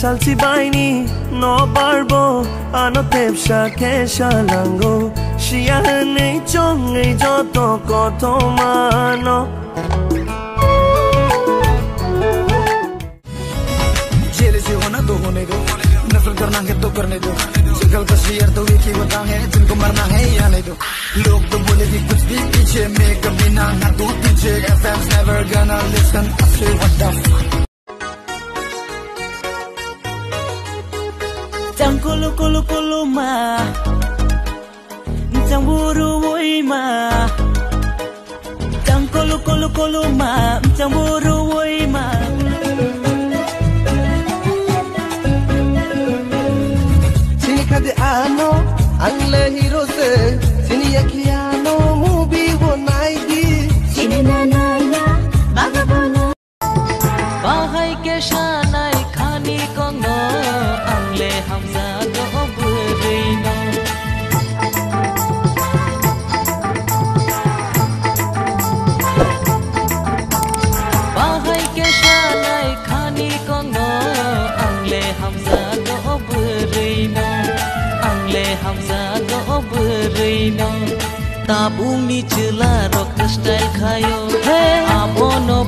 salsi baini no barbo ano tepsha kesha lango shia nei chong ei joto koto mano jail से होना तो होने दो नफरत करना है तो करने दो शक्ल का शेयर तो एक ही होता है जिनको मरना है या नहीं दो लोग तो बोले कि कुछ भी पीछे मैं कभी ना तू पीछे FM's never gonna listen I say what the fuck Chẳng kulu kulu kulu ma Chẳng buru woi ma Chẳng kulu kulu kulu ma Chẳng buru woi ma Sini kade ano ang hero se Sini yakiano movie wo naigi Sini nanaya bagabona Bahai ke shanai khani kongo Angle hamza go burino Bahai ke shanai khani kongo Angle hamza go burino Angle hamza go burino Tabung ni chula rock style khayo Abono